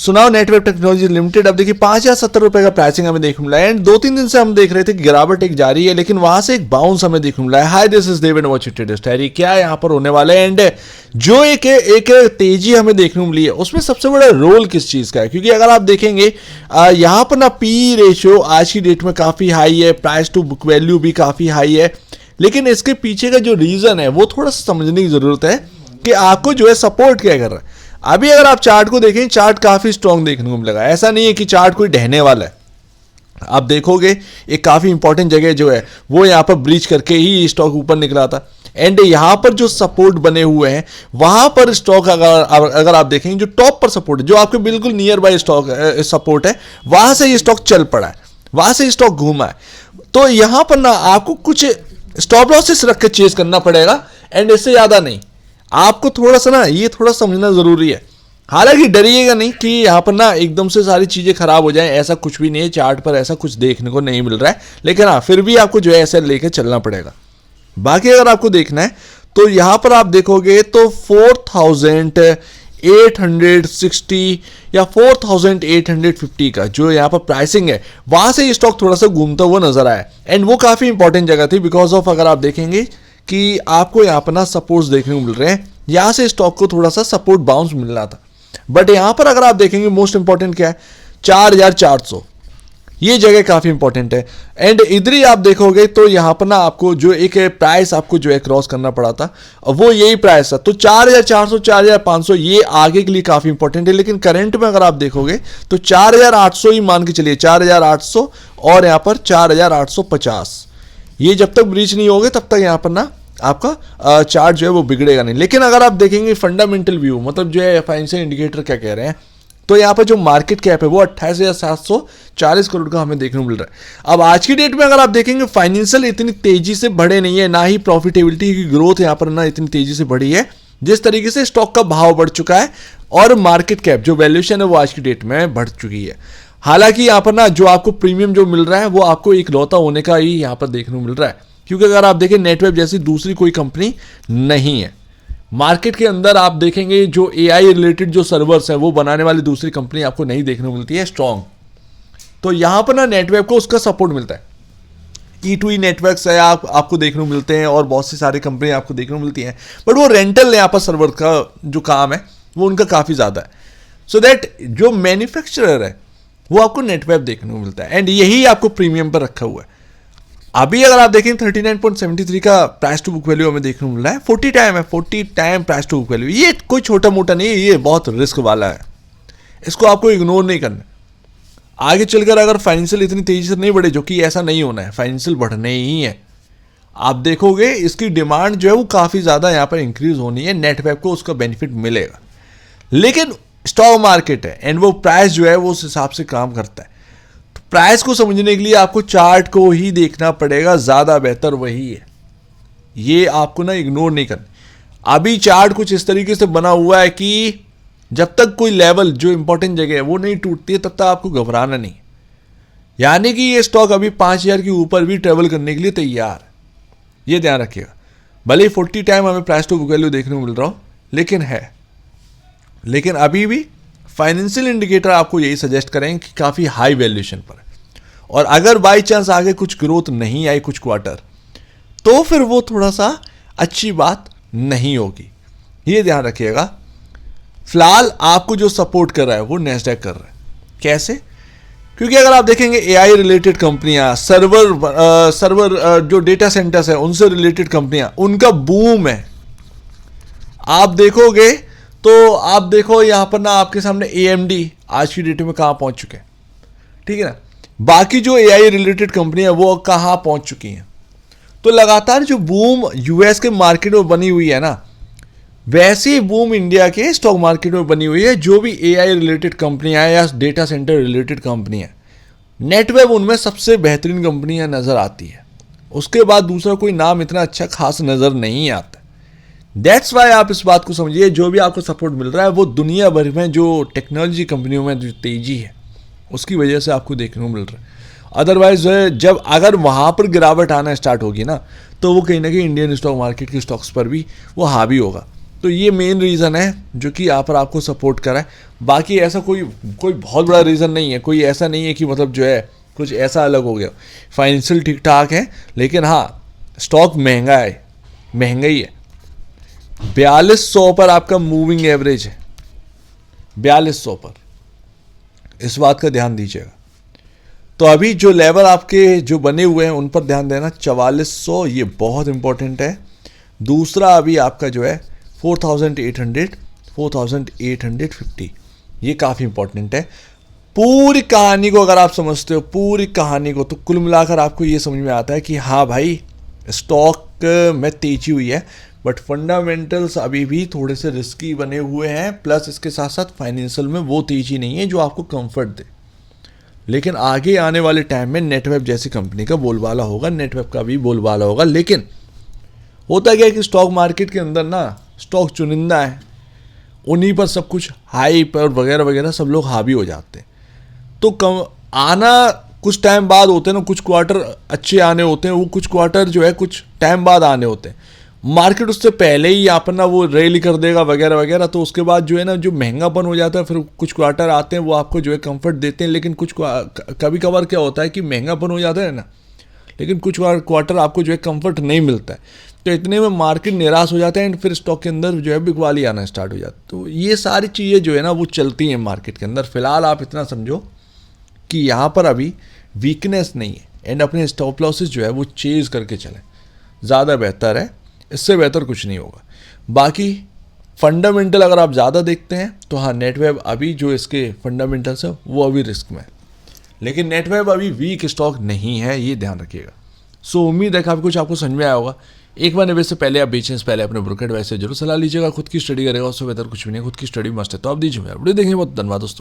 सुनाओ network technology limited, अब देखिए 5,070 का प्राइसिंग हमें देखने मिला है। एंड 2-3 दिन से हम देख रहे थे कि गिरावट एक जारी है, लेकिन वहां से एक बाउंस हमें देखने मिला है। Hi, this is Dev and watch it traders diary. क्या यहाँ पर होने वाला है? एंड जो एक तेजी हमें देखने को मिली है, उसमें सबसे बड़ा रोल किस चीज का है? क्योंकि अगर आप देखेंगे यहाँ पर ना पी रेशियो आज की डेट में काफी हाई है, प्राइस टू बुक वैल्यू भी काफी हाई है, लेकिन इसके पीछे का जो रीजन है वो थोड़ा सा समझने की जरूरत है कि आपको जो है सपोर्ट क्या कर रहा है। अभी अगर आप चार्ट को देखें, चार्ट काफी स्ट्रांग देखने को मिलेगा। ऐसा नहीं है कि चार्ट कोई ढहने वाला है। आप देखोगे एक काफी इंपॉर्टेंट जगह जो है वो यहाँ पर ब्रीच करके ही स्टॉक ऊपर निकला था। एंड यहाँ पर जो सपोर्ट बने हुए हैं वहां पर स्टॉक अगर आप देखेंगे, जो टॉप पर सपोर्ट है, जो आपके बिल्कुल नियर बाय स्टॉक सपोर्ट है, वहां से ये स्टॉक चल पड़ा है, वहां से स्टॉक घूमा है। तो यहां पर ना आपको कुछ स्टॉप लॉसेस रख के चेज करना पड़ेगा, एंड इससे ज्यादा नहीं। आपको थोड़ा सा ना ये थोड़ा समझना जरूरी है। हालांकि डरिएगा नहीं कि यहाँ पर ना एकदम से सारी चीजें खराब हो जाएं, ऐसा कुछ भी नहीं है। चार्ट पर ऐसा कुछ देखने को नहीं मिल रहा है, लेकिन हाँ फिर भी आपको जो है ऐसे लेके चलना पड़ेगा। बाकी अगर आपको देखना है तो यहाँ पर आप देखोगे तो 4,860 या 4,850 का जो यहाँ पर प्राइसिंग है, वहां से ये स्टॉक थोड़ा सा घूमता हुआ नजर आया। एंड वो काफी इंपॉर्टेंट जगह थी, बिकॉज ऑफ अगर आप देखेंगे कि आपको यहाँ पर ना सपोर्ट्स देखने को मिल रहे हैं, यहाँ से स्टॉक को थोड़ा सा सपोर्ट बाउंस मिल रहा था। बट यहाँ पर अगर आप देखेंगे मोस्ट इंपॉर्टेंट क्या है, 4,400 ये जगह काफी इंपॉर्टेंट है। एंड इधर ही आप देखोगे तो यहाँ पर ना आपको जो एक प्राइस आपको जो है क्रॉस करना पड़ा था, वो यही प्राइस था। तो 4,400 4,500 ये आगे के लिए काफी इंपॉर्टेंट है। लेकिन करंट में अगर आप देखोगे तो 4,800 ही मान के चलिए, 4,800 और यहाँ पर 4,850, ये जब तक ब्रीच नहीं होगे तब तक यहाँ पर ना आपका चार्ट जो है वो बिगड़ेगा नहीं। लेकिन अगर आप देखेंगे फंडामेंटल व्यू, मतलब जो है फाइनेंशियल इंडिकेटर क्या कह रहे हैं, तो यहाँ पर जो मार्केट कैप है वो 28,740 करोड़ का हमें देखने को मिल रहा है। अब आज की डेट में अगर आप देखेंगे फाइनेंशियल इतनी तेजी से बढ़े नहीं है, ना ही प्रॉफिटेबिलिटी की ग्रोथ यहाँ पर ना इतनी तेजी से बढ़ी है जिस तरीके से स्टॉक का भाव बढ़ चुका है, और मार्केट कैप जो वैल्यूएशन है वो आज की डेट में बढ़ चुकी है। हालांकि यहाँ पर ना जो आपको प्रीमियम जो मिल रहा है वो आपको इकलौता होने का ही यहाँ पर देखने को मिल रहा है, क्योंकि अगर आप देखें नेटवेब जैसी दूसरी कोई कंपनी नहीं है मार्केट के अंदर। आप देखेंगे जो एआई रिलेटेड जो सर्वर्स है वो बनाने वाली दूसरी कंपनी आपको नहीं देखने को मिलती है स्ट्रॉन्ग। तो यहाँ पर ना नेटवेब को उसका सपोर्ट मिलता है। E2E नेटवर्क्स है आपको देखने को मिलते हैं, और बहुत सी सारी कंपनी आपको देखने को मिलती हैं, बट वो रेंटल यहाँ पर सर्वर का जो काम है वो उनका काफ़ी ज़्यादा है। सो दैट जो मैन्युफैक्चरर है वो आपको नेटवेब देखने को मिलता है, एंड यही आपको प्रीमियम पर रखा हुआ है। अभी अगर आप देखें 39.73 का प्राइस टू बुक वैल्यू हमें देखने को मिल रहा है। 40 टाइम है, 40 time price to book value. ये कोई छोटा मोटा नहीं है, ये बहुत रिस्क वाला है, इसको आपको इग्नोर नहीं करना। आगे चलकर अगर फाइनेंशियल इतनी तेजी से नहीं बढ़े, जो कि ऐसा नहीं होना है, फाइनेंशियल बढ़ने ही है, आप देखोगे इसकी डिमांड जो है वो काफ़ी ज़्यादा यहाँ पर इंक्रीज होनी है, नेटवेब को उसका बेनिफिट मिलेगा। लेकिन स्टॉक मार्केट है एंड वो प्राइस जो है वो उस हिसाब से काम करता है। तो प्राइस को समझने के लिए आपको चार्ट को ही देखना पड़ेगा, ज़्यादा बेहतर वही है, ये आपको ना इग्नोर नहीं करना। अभी चार्ट कुछ इस तरीके से बना हुआ है कि जब तक कोई लेवल जो इंपॉर्टेंट जगह है वो नहीं टूटती है तब तक आपको घबराना नहीं, यानी कि ये स्टॉक अभी 5,000 के ऊपर भी ट्रेवल करने के लिए तैयार है, ये ध्यान रखिएगा। भले ही 40 टाइम हमें प्राइस टू बुक वैल्यू देखने को मिल रहा हो, लेकिन अभी भी फाइनेंशियल इंडिकेटर आपको यही सजेस्ट करें कि काफ़ी हाई वैल्यूएशन पर है, और अगर बाई चांस आगे कुछ ग्रोथ नहीं आई कुछ क्वार्टर, तो फिर वो थोड़ा सा अच्छी बात नहीं होगी, ये ध्यान रखिएगा। फिलहाल आपको जो सपोर्ट कर रहा है वो नैस्डैक कर रहा है। कैसे? क्योंकि अगर आप देखेंगे एआई रिलेटेड कंपनियां, सर्वर जो डेटा सेंटर्स है उनसे रिलेटेड कंपनियां, उनका बूम है। आप देखोगे तो आप देखो यहाँ पर ना आपके सामने AMD आज की डेट में कहाँ पहुँच चुके हैं, ठीक है ना। बाकी जो एआई रिलेटेड कंपनी है वो कहाँ पहुँच चुकी हैं। तो लगातार जो बूम यूएस के मार्केट में बनी हुई है ना, वैसी बूम इंडिया के स्टॉक मार्केट में बनी हुई है। जो भी एआई रिलेटेड कंपनियां या डेटा सेंटर रिलेटेड कंपनियां, नेटवेब उनमें सबसे बेहतरीन कंपनियां नज़र आती है। उसके बाद दूसरा कोई नाम इतना अच्छा खास नज़र नहीं आता। दैट्स वाई आप इस बात को समझिए, जो भी आपको सपोर्ट मिल रहा है वो दुनिया भर में जो टेक्नोलॉजी कंपनियों में जो तेजी है उसकी वजह से आपको देखने को मिल रहा है। अदरवाइज जब अगर वहाँ पर गिरावट आना स्टार्ट होगी ना, तो वो कहीं ना कहीं इंडियन स्टॉक मार्केट के स्टॉक्स पर भी वो हावी होगा। तो ये मेन रीज़न है जो कि यहाँ पर आपको सपोर्ट करा है। बाकी ऐसा कोई बहुत बड़ा रीज़न नहीं है, कोई ऐसा नहीं है कि मतलब जो है कुछ ऐसा अलग हो गया। फाइनेंशियल ठीक ठाक है, लेकिन हाँ स्टॉक महंगा है, महंगा ही है। 4200 पर आपका मूविंग एवरेज है, 4200 पर, इस बात का ध्यान दीजिएगा। तो अभी जो लेवल आपके जो बने हुए हैं उन पर ध्यान देना। 4400 ये बहुत इंपॉर्टेंट है। दूसरा अभी आपका जो है 4800, 4850, ये काफ़ी इंपॉर्टेंट है। पूरी कहानी को अगर आप समझते हो, पूरी कहानी को, तो कुल मिलाकर आपको ये समझ में आता है कि हाँ भाई स्टॉक में तेजी हुई है, बट फंडामेंटल्स अभी भी थोड़े से रिस्की बने हुए हैं, प्लस इसके साथ साथ फाइनेंशियल में वो तेजी नहीं है जो आपको कंफर्ट दे। लेकिन आगे आने वाले टाइम में नेटवेब जैसी कंपनी का बोलबाला होगा, नेटवेब का भी बोलबाला होगा। लेकिन होता क्या है कि स्टॉक मार्केट के अंदर ना स्टॉक चुनिंदा है, उन्हीं पर सब कुछ हाइप और वगैरह वगैरह सब लोग हावी हो जाते हैं। तो कम आना कुछ टाइम बाद होते हैं ना, कुछ क्वार्टर अच्छे आने होते हैं, वो कुछ क्वार्टर जो है कुछ टाइम बाद आने होते हैं। मार्केट उससे पहले ही अपना वो रैली कर देगा वगैरह वगैरह, तो उसके बाद जो है ना जो महंगापन हो जाता है, फिर कुछ क्वार्टर आते हैं वो आपको जो है कंफर्ट देते हैं। लेकिन कुछ कभी कभार क्या होता है कि महंगापन हो जाता है ना, लेकिन कुछ क्वार्टर आपको जो है कंफर्ट नहीं मिलता है, तो इतने में मार्केट निराश हो जाता है एंड फिर स्टॉक के अंदर जो है बिकवाली आना स्टार्ट हो जाता है। तो ये सारी चीज़ें जो है ना वो चलती हैं मार्केट के अंदर। फिलहाल आप इतना समझो कि यहाँ पर अभी वीकनेस नहीं है, एंड अपने स्टॉप लॉसेस जो है वो चेज करके चलें, ज़्यादा बेहतर है, इससे बेहतर कुछ नहीं होगा। बाकी फंडामेंटल अगर आप ज़्यादा देखते हैं तो हाँ नेटवेब अभी जो इसके फंडामेंटल्स है वो अभी रिस्क में है, लेकिन नेटवेब अभी वीक स्टॉक नहीं है, ये ध्यान रखिएगा। सो उम्मीद है काफ़ी कुछ आपको समझ में आया होगा। एक बार निवेश से पहले आप बेचने से पहले अपने ब्रोकर एडवाइस से जरूर सलाह लीजिएगा। खुद की स्टडी करेगा, उससे बेहतर कुछ भी नहीं, खुद की स्टडी मस्ट है। तो आप दीजिए वीडियो देखिए, बहुत धन्यवाद दोस्तों।